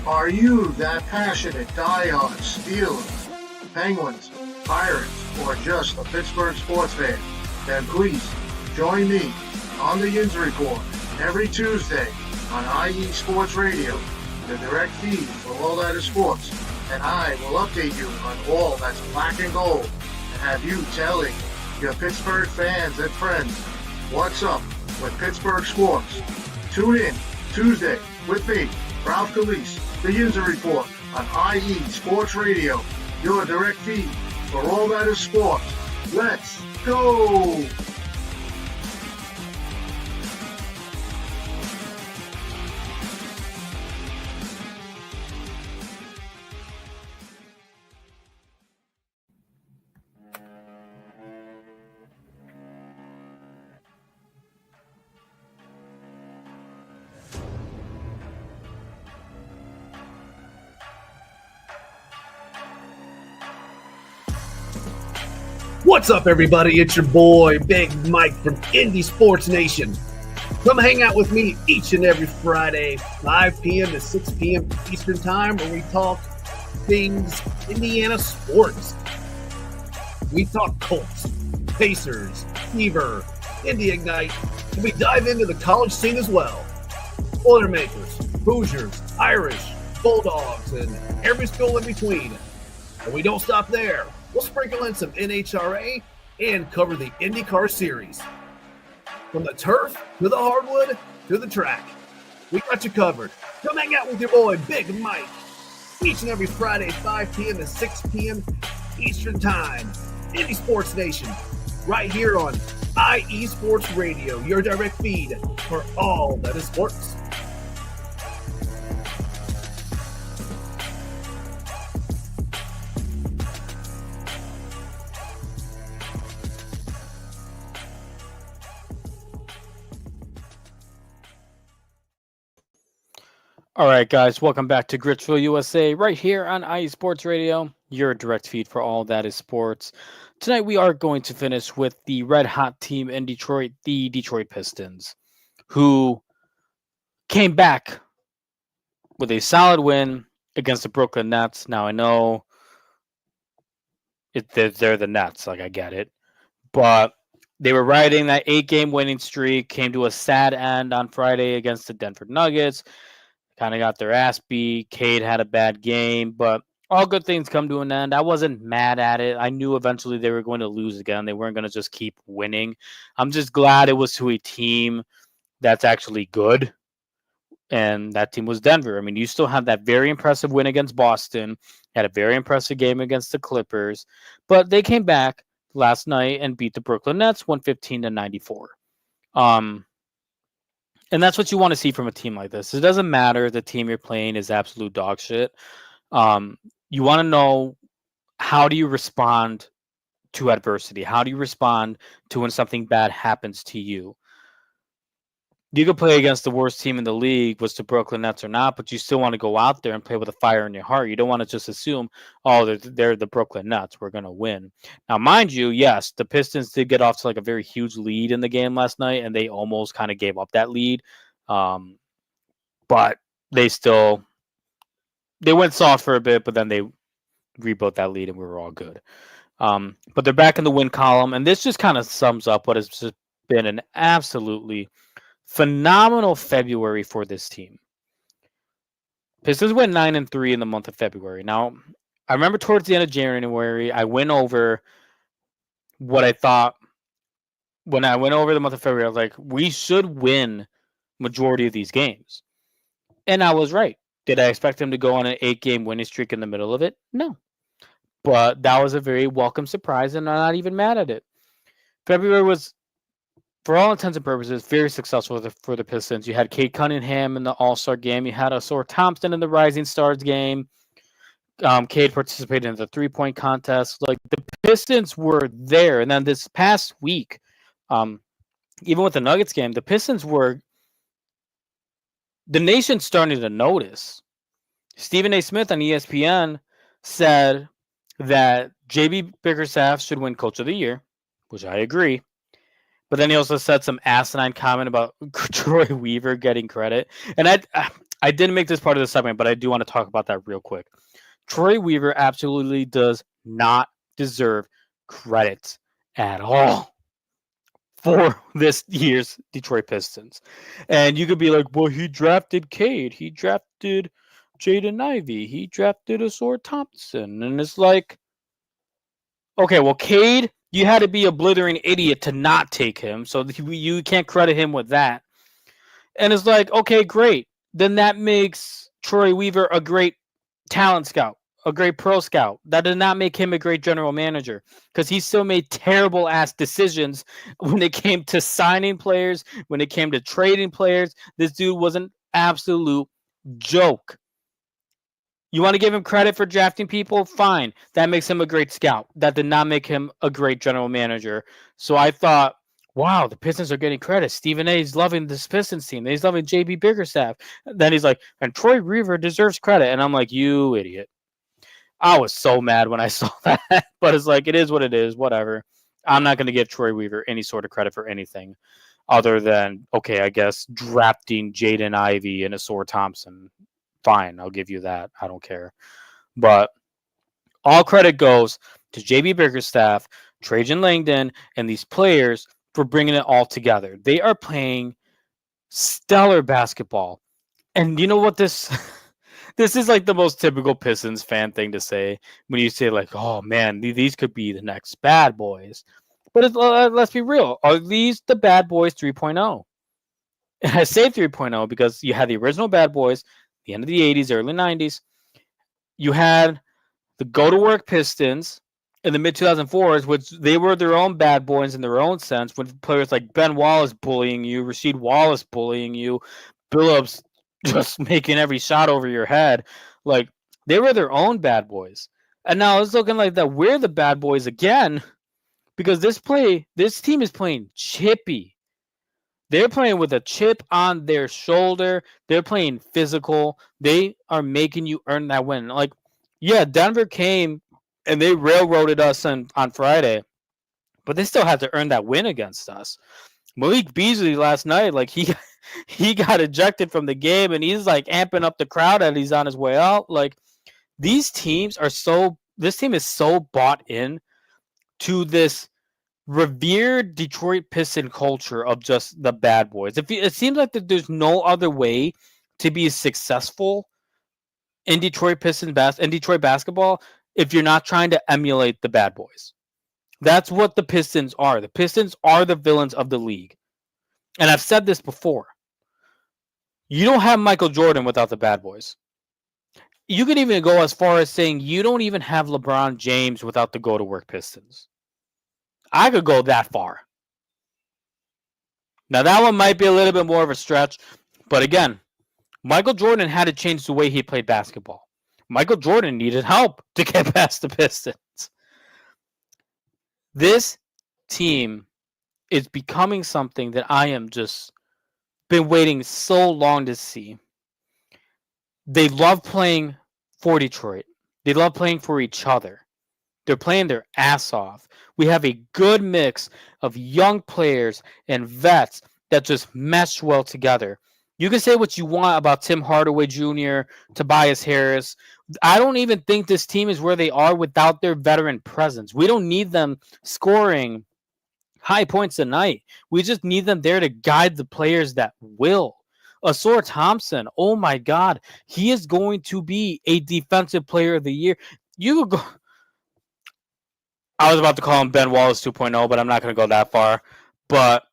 Are you that passionate, die-hard Steelers, Penguins, Pirates, or just a Pittsburgh sports fan, then please join me on the Yins Report every Tuesday on IE Sports Radio, the direct feed for all that is sports, and I will update you on all that's black and gold and have you telling your Pittsburgh fans and friends what's up with Pittsburgh sports. Tune in Tuesday with me, Ralph Calise, the Yins Report on IE Sports Radio, your direct feed for all that is sports. Let's go! What's up, everybody? It's your boy, Big Mike from Indie Sports Nation. Come hang out with me each and every Friday, 5 p.m. to 6 p.m. Eastern Time, where we talk things Indiana sports. We talk Colts, Pacers, Fever, Indy Ignite, and we dive into the college scene as well. Boilermakers, Hoosiers, Irish, Bulldogs, and every school in between. But we don't stop there. We'll sprinkle in some NHRA and cover the IndyCar series. From the turf to the hardwood to the track, we got you covered. Come hang out with your boy, Big Mike, each and every Friday, 5 p.m. to 6 p.m. Eastern Time. Indie Sports Nation, right here on IE Sports Radio, your direct feed for all that is sports. All right, guys, welcome back to Gritsville, USA, right here on IE Sports Radio, your direct feed for all that is sports. Tonight, we are going to finish with the red hot team in Detroit, the Detroit Pistons, who came back with a solid win against the Brooklyn Nets. Now, I know they're the Nets, like I get it, but they were riding that 8-game winning streak, came to a sad end on Friday against the Denver Nuggets. Kind of got their ass beat. Cade had a bad game, but all good things come to an end. I wasn't mad at it. I knew eventually they were going to lose again. They weren't going to just keep winning. I'm just glad it was to a team that's actually good, and that team was Denver. I mean, you still have that very impressive win against Boston, had a very impressive game against the Clippers, but they came back last night and beat the Brooklyn Nets 115-94. And that's what you want to see from a team like this. It doesn't matter if the team you're playing is absolute dog shit. You want to know, how do you respond to adversity? How do you respond to when something bad happens to you? You could play against the worst team in the league, was the Brooklyn Nets or not, but you still want to go out there and play with a fire in your heart. You don't want to just assume, oh, they're the Brooklyn Nets, we're going to win. Now, mind you, yes, the Pistons did get off to like a very huge lead in the game last night, and they almost kind of gave up that lead. But they went soft for a bit, but then they rebuilt that lead, and we were all good. But they're back in the win column, and this just kind of sums up what has just been an absolutely phenomenal February for this team. Pistons went 9-3 in the month of February. Now, I remember towards the end of January, I went over what I thought when I went over the month of February. I was like, we should win majority of these games. And I was right. Did I expect them to go on an 8-game winning streak in the middle of it? No. But that was a very welcome surprise, and I'm not even mad at it. February was, for all intents and purposes, very successful for the Pistons. You had Cade Cunningham in the All-Star game. You had Ausar Thompson in the Rising Stars game. Cade participated in the three-point contest. Like, the Pistons were there. And then this past week, even with the Nuggets game, the Pistons were, the nation's starting to notice. Stephen A. Smith on ESPN said that J.B. Bickerstaff should win Coach of the Year, which I agree. But then he also said some asinine comment about Troy Weaver getting credit. And I didn't make this part of the segment, but I do want to talk about that real quick. Troy Weaver absolutely does not deserve credit at all for this year's Detroit Pistons. And you could be like, well, he drafted Cade. He drafted Jaden Ivey. He drafted Asor Thompson. And it's like, okay, well, Cade, you had to be a blithering idiot to not take him. So you can't credit him with that. And it's like, okay, great. Then that makes Troy Weaver a great talent scout, a great pro scout. That did not make him a great general manager because he still made terrible ass decisions when it came to signing players, when it came to trading players. This dude was an absolute joke. You want to give him credit for drafting people? Fine. That makes him a great scout. That did not make him a great general manager. So I thought, wow, the Pistons are getting credit. Stephen A. is loving this Pistons team. He's loving JB Bickerstaff. Then he's like, and Troy Weaver deserves credit. And I'm like, you idiot. I was so mad when I saw that. But it's like, it is what it is. Whatever. I'm not going to give Troy Weaver any sort of credit for anything other than, okay, I guess drafting Jaden Ivey and Asor Thompson. Fine, I'll give you that. I don't care. But all credit goes to JB Bickerstaff, Trajan Langdon, and these players for bringing it all together. They are playing stellar basketball. And you know what this is like the most typical Pistons fan thing to say when you say like, oh man, these could be the next bad boys. But let's be real. Are these the bad boys 3.0? And I say 3.0 because you had the original bad boys, the end of the 80s, early 90s. You had the go-to-work Pistons in the mid-2004s, which they were their own bad boys in their own sense, with players like Ben Wallace bullying you, Rasheed Wallace bullying you, Billups just making every shot over your head. Like, they were their own bad boys. And now it's looking like that we're the bad boys again because this team is playing chippy. They're playing with a chip on their shoulder. They're playing physical. They are making you earn that win. Like, yeah, Denver came and they railroaded us on Friday, but they still had to earn that win against us. Malik Beasley last night, like he got ejected from the game and he's like amping up the crowd as he's on his way out. Like, this team is so bought in to this revered Detroit Piston culture of just the bad boys. It seems like that there's no other way to be successful in Detroit basketball if you're not trying to emulate the bad boys. That's what the Pistons are. The Pistons are the villains of the league. And I've said this before. You don't have Michael Jordan without the bad boys. You could even go as far as saying you don't even have LeBron James without the go-to-work Pistons. I could go that far. Now, that one might be a little bit more of a stretch. But again, Michael Jordan had to change the way he played basketball. Michael Jordan needed help to get past the Pistons. This team is becoming something that I am just been waiting so long to see. They love playing for Detroit. They love playing for each other. They're playing their ass off. We have a good mix of young players and vets that just mesh well together. You can say what you want about Tim Hardaway Jr., Tobias Harris. I don't even think this team is where they are without their veteran presence. We don't need them scoring high points a night. We just need them there to guide the players that will. Asor Thompson, oh my God, he is going to be a defensive player of the year. You could go. I was about to call him Ben Wallace 2.0, but I'm not going to go that far. But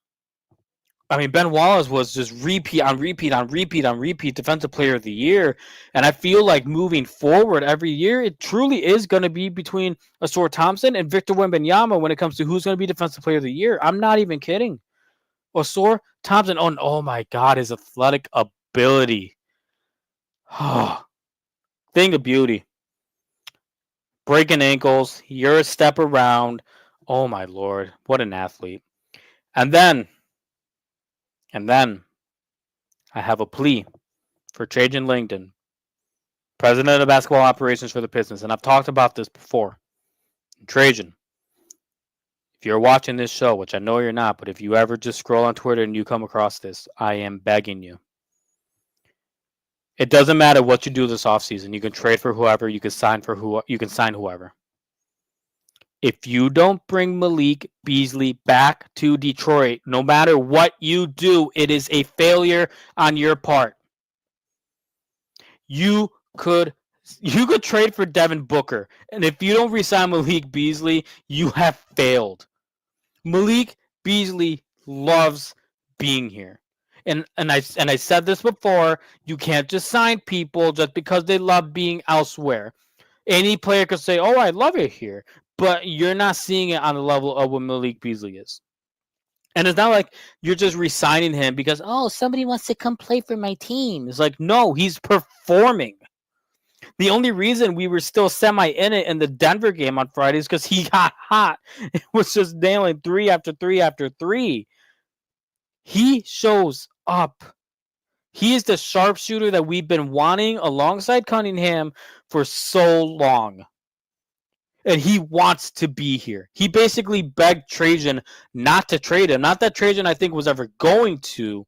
I mean, Ben Wallace was just repeat defensive player of the year. And I feel like moving forward every year, it truly is going to be between Asor Thompson and Victor Wembanyama when it comes to who's going to be defensive player of the year. I'm not even kidding. Asor Thompson, oh my God, his athletic ability. Thing of beauty. Breaking ankles, you're a step around. Oh my Lord, what an athlete. And then I have a plea for Trajan Langdon, president of basketball operations for the Pistons. And I've talked about this before. Trajan, if you're watching this show, which I know you're not, but if you ever just scroll on Twitter and you come across this, I am begging you. It doesn't matter what you do this offseason. You can trade for whoever, you can sign whoever. If you don't bring Malik Beasley back to Detroit, no matter what you do, it is a failure on your part. You could trade for Devin Booker, and if you don't resign Malik Beasley, you have failed. Malik Beasley loves being here. And I said this before, you can't just sign people just because they love being elsewhere. Any player could say, "Oh, I love it here," but you're not seeing it on the level of what Malik Beasley is. And it's not like you're just re-signing him because, oh, somebody wants to come play for my team. It's like, no, he's performing. The only reason we were still semi in it in the Denver game on Friday is because he got hot. It was just nailing 3 after 3 after 3. He shows up. He is the sharpshooter that we've been wanting alongside Cunningham for so long. And he wants to be here. He basically begged Trajan not to trade him. Not that Trajan, I think, was ever going to,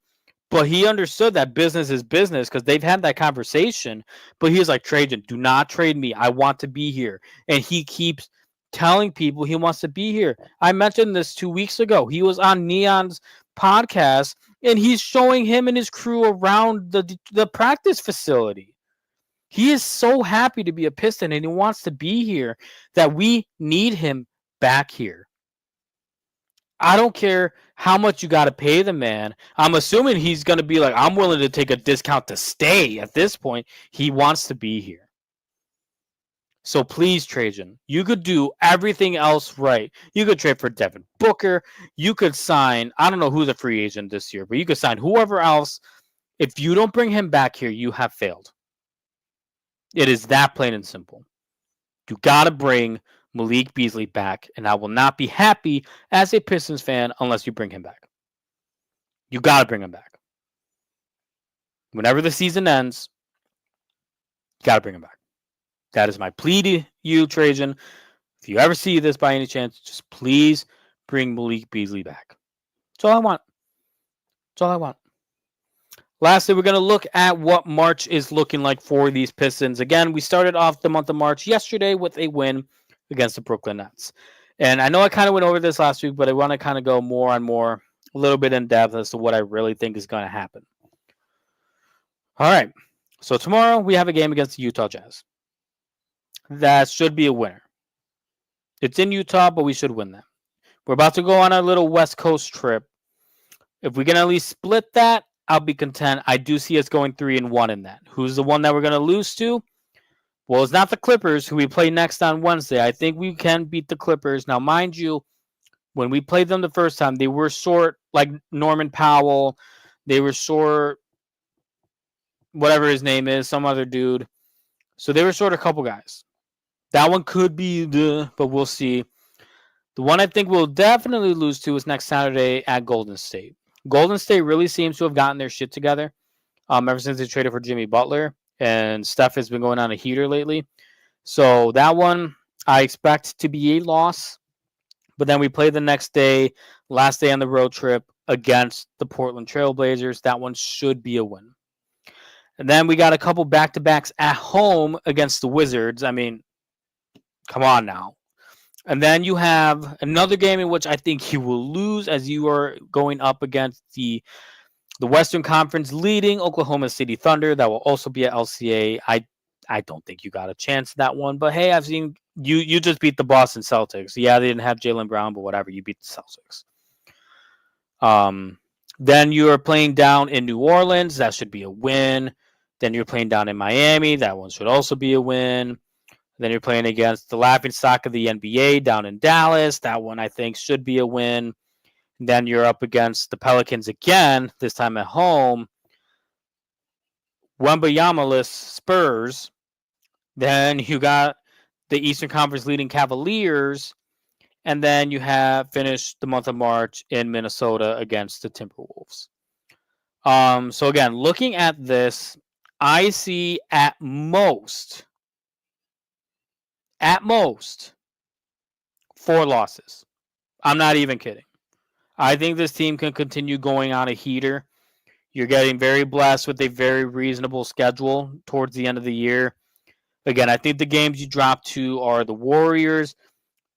but he understood that business is business because they've had that conversation. But he was like, Trajan, do not trade me. I want to be here. And he keeps telling people he wants to be here. I mentioned this 2 weeks ago. He was on Neon's podcast, and he's showing him and his crew around the practice facility. He is so happy to be a Piston, and he wants to be here that we need him back here. I don't care how much you got to pay the man. I'm assuming he's going to be like, I'm willing to take a discount to stay at this point. He wants to be here. So please, Trajan, you could do everything else right. You could trade for Devin Booker. You could sign, I don't know who's a free agent this year, but you could sign whoever else. If you don't bring him back here, you have failed. It is that plain and simple. You got to bring Malik Beasley back, and I will not be happy as a Pistons fan unless you bring him back. You got to bring him back. Whenever the season ends, you got to bring him back. That is my plea to you, Trajan. If you ever see this by any chance, just please bring Malik Beasley back. That's all I want. That's all I want. Lastly, we're going to look at what March is looking like for these Pistons. Again, we started off the month of March yesterday with a win against the Brooklyn Nets. And I know I kind of went over this last week, but I want to kind of go more and more, a little bit in depth as to what I really think is going to happen. All right. So tomorrow we have a game against the Utah Jazz. That should be a winner. It's in Utah, but we should win that. We're about to go on a little West Coast trip. If we can at least split that, I'll be content. I do see us going 3-1 in that. Who's the one that we're going to lose to? Well, it's not the Clippers, who we play next on Wednesday. I think we can beat the Clippers. Now, mind you, when we played them the first time, they were short, like Norman Powell. They were short, whatever his name is, some other dude. So they were short a couple guys. That one could be but we'll see. The one I think we'll definitely lose to is next Saturday at Golden State. Golden State really seems to have gotten their shit together ever since they traded for Jimmy Butler. And Steph has been going on a heater lately. So that one I expect to be a loss. But then we play the next day, last day on the road trip against the Portland Trailblazers. That one should be a win. And then we got a couple back-to-backs at home against the Wizards. I mean, come on now. And then you have another game in which I think you will lose as you are going up against the Western Conference leading Oklahoma City Thunder. That will also be at LCA. I don't think you got a chance at that one. But, hey, I've seen you just beat the Boston Celtics. Yeah, they didn't have Jaylen Brown, but whatever. You beat the Celtics. Then you are playing down in New Orleans. That should be a win. Then you're playing down in Miami. That one should also be a win. Then you're playing against the laughingstock of the NBA down in Dallas. That one I think should be a win. And then you're up against the Pelicans again, this time at home. Wembayama-less Spurs. Then you got the Eastern Conference leading Cavaliers. And then you have finished the month of March in Minnesota against the Timberwolves. So again, looking at this, I see at most 4 losses. I'm not even kidding. I think this team can continue going on a heater. You're getting very blessed with a very reasonable schedule towards the end of the year. Again, I think the games you drop to are the Warriors,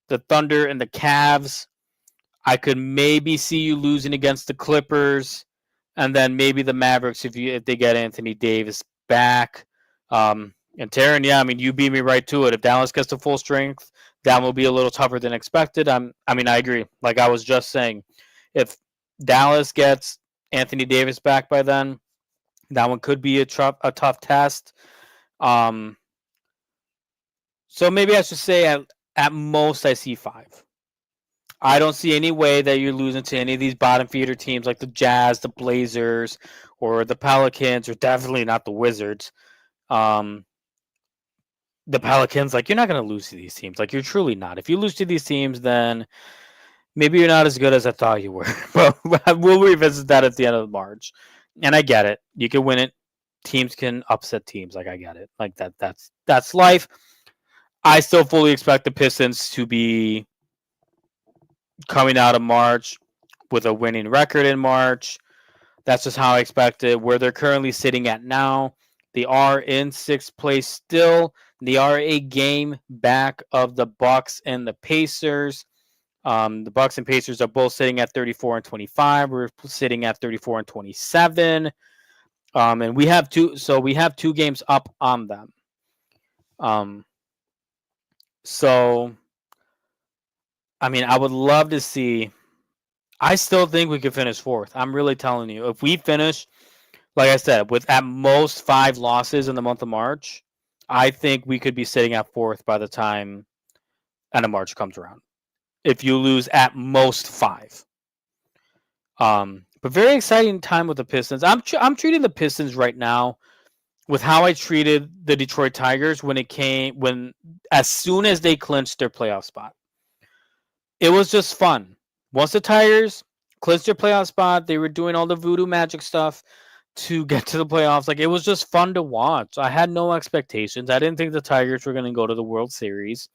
the Thunder and the Cavs. I could maybe see you losing against the Clippers, and then maybe the Mavericks if they get Anthony Davis back. And Taryn, yeah, I mean, you beat me right to it. If Dallas gets to full strength, that will be a little tougher than expected. I agree. Like I was just saying, if Dallas gets Anthony Davis back by then, that one could be a tough test. So maybe I should say at most I see 5. I don't see any way that you're losing to any of these bottom feeder teams like the Jazz, the Blazers, or the Pelicans, or definitely not the Wizards. The Pelicans, like, you're not going to lose to these teams. Like, you're truly not. If you lose to these teams, then maybe you're not as good as I thought you were. But we'll revisit that at the end of March. And I get it. You can win it. Teams can upset teams. Like, I get it. Like, that's life. I still fully expect the Pistons to be coming out of March with a winning record in March. That's just how I expect it. Where they're currently sitting at now, they are in 6th place still. They are a game back of the Bucks and the Pacers. The Bucks and Pacers are both sitting at 34 and 25. We're sitting at 34 and 27. And we have 2 games up on them. So I mean, I would love to see. I still think we could finish 4th. I'm really telling you. If we finish, like I said, with at most 5 losses in the month of March, I think we could be sitting at 4th by the time end of March comes around. If you lose at most 5. But very exciting time with the Pistons. I'm treating the Pistons right now with how I treated the Detroit Tigers as soon as they clinched their playoff spot. It was just fun. Once the Tigers clinched their playoff spot, they were doing all the voodoo magic stuff to get to the playoffs. Like, it was just fun to watch. I had no expectations. I didn't think the Tigers were going to go to the World Series.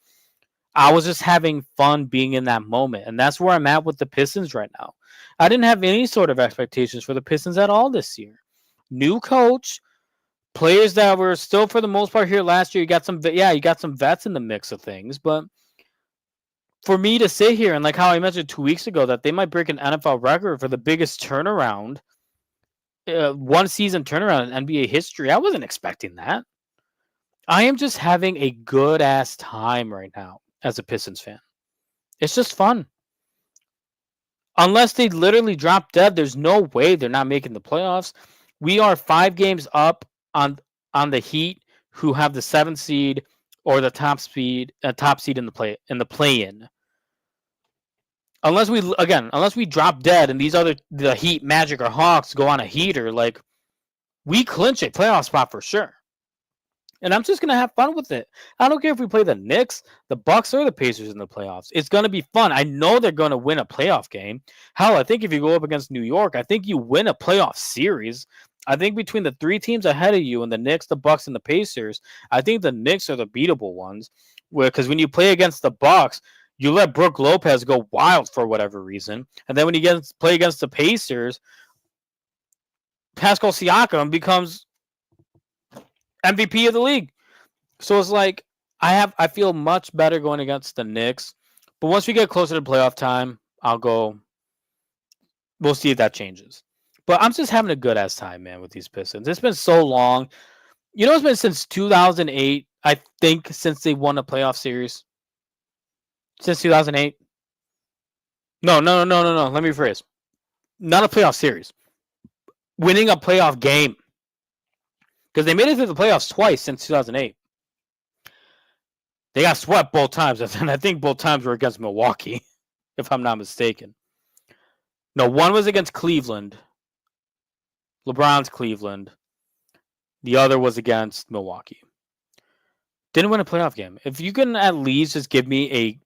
I was just having fun being in that moment. And that's where I'm at with the Pistons right now. I didn't have any sort of expectations for the Pistons at all this year. New coach, players that were still for the most part here last year. You got some vets in the mix of things, but for me to sit here and like how I mentioned 2 weeks ago that they might break an NFL record for the biggest turnaround, one season turnaround in NBA history, I wasn't expecting that. I am just having a good ass time right now as a Pistons fan. It's just fun. Unless they literally drop dead, there's no way they're not making the playoffs. We are 5 games up on the Heat, who have the 7th seed or the top seed in the play-in. Unless we drop dead and the Heat, Magic, or Hawks go on a heater, like, we clinch a playoff spot for sure. And I'm just gonna have fun with it. I don't care if we play the Knicks, the Bucks, or the Pacers in the playoffs. It's gonna be fun. I know they're gonna win a playoff game. Hell, I think if you go up against New York, I think you win a playoff series. I think between the 3 teams ahead of you and the Knicks, the Bucks, and the Pacers, I think the Knicks are the beatable ones. Because when you play against the Bucks, you let Brook Lopez go wild for whatever reason, and then when you play against the Pacers, Pascal Siakam becomes MVP of the league. So it's like I feel much better going against the Knicks. But once we get closer to playoff time, we'll see if that changes. But I'm just having a good ass time, man, with these Pistons. It's been so long. You know, it's been since 2008, I think, since they won a playoff series. Since 2008. No. Let me rephrase. Not a playoff series. Winning a playoff game. Because they made it to the playoffs twice since 2008. They got swept both times. And I think both times were against Milwaukee, if I'm not mistaken. No, one was against Cleveland. LeBron's Cleveland. The other was against Milwaukee. Didn't win a playoff game. If you can at least just give me a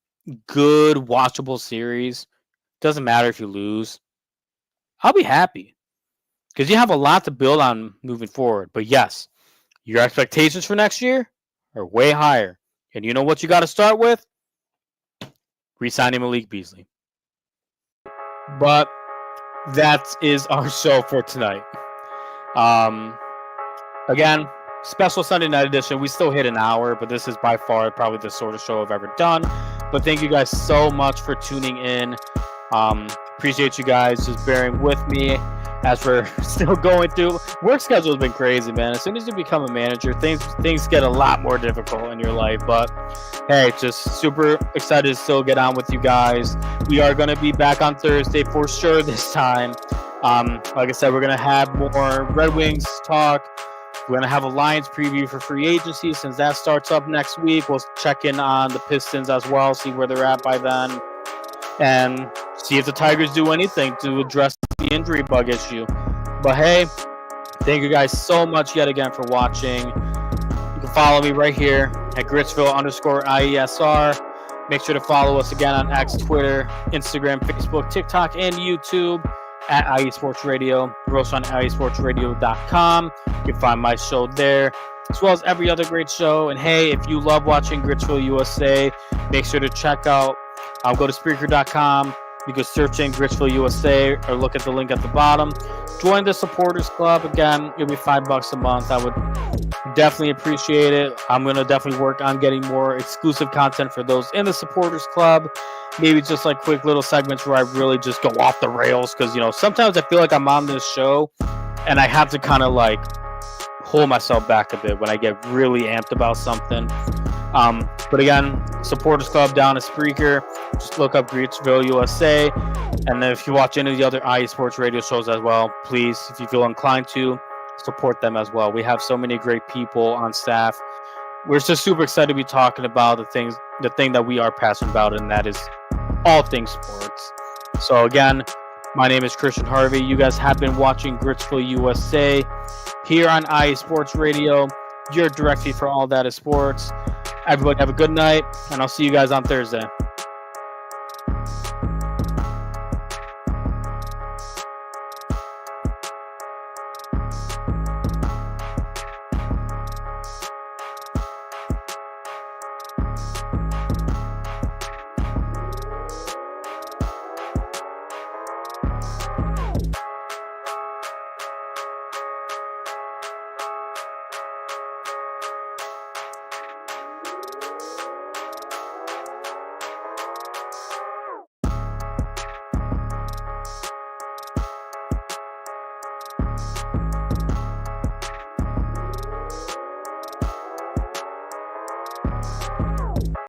good, watchable series, doesn't matter if you lose, I'll be happy. Because you have a lot to build on moving forward. But yes, your expectations for next year are way higher. And you know what you got to start with? Re-signing Malik Beasley. But that is our show for tonight. Again, special Sunday night edition. We still hit an hour, but this is by far probably the shortest show I've ever done. But thank you guys so much for tuning in. Appreciate you guys just bearing with me as we're still going through. Work schedule has been crazy, man. As soon as you become a manager, things get a lot more difficult in your life. But hey, just super excited to still get on with you guys. We are going to be back on Thursday for sure this time. Like I said, we're going to have more Red Wings talk. We're going to have a Lions preview for free agency since that starts up next week. We'll check in on the Pistons as well, see where they're at by then, and see if the Tigers do anything to address the injury bug issue. But hey, thank you guys so much yet again for watching. You can follow me right here at Gritsville_IESR. Make sure to follow us again on X, Twitter, Instagram, Facebook, TikTok, and YouTube at IE Sports Radio. We're also on IESportsRadio.com. You can find my show there, as well as every other great show. And hey, if you love watching Gritsville USA, make sure to check out, go to Spreaker.com. You can search in Gritsville USA or look at the link at the bottom. Join the Supporters Club. Again, it'll be $5 a month. I would definitely appreciate it. I'm going to definitely work on getting more exclusive content for those in the Supporters Club. Maybe just like quick little segments where I really just go off the rails, because, sometimes I feel like I'm on this show and I have to kind of like pull myself back a bit when I get really amped about something. But again, Supporters Club down at Spreaker. Just look up Gritsville USA. And then if you watch any of the other IE Sports Radio shows as well, please, if you feel inclined to, support them as well. We have so many great people on staff. We're just super excited to be talking about the thing that we are passionate about, and that is all things sports. So again, my name is Christian Harvey. You guys have been watching Gritsville USA here on IE Sports Radio, your direct feed for all that is sports. Everybody have a good night, and I'll see you guys on Thursday.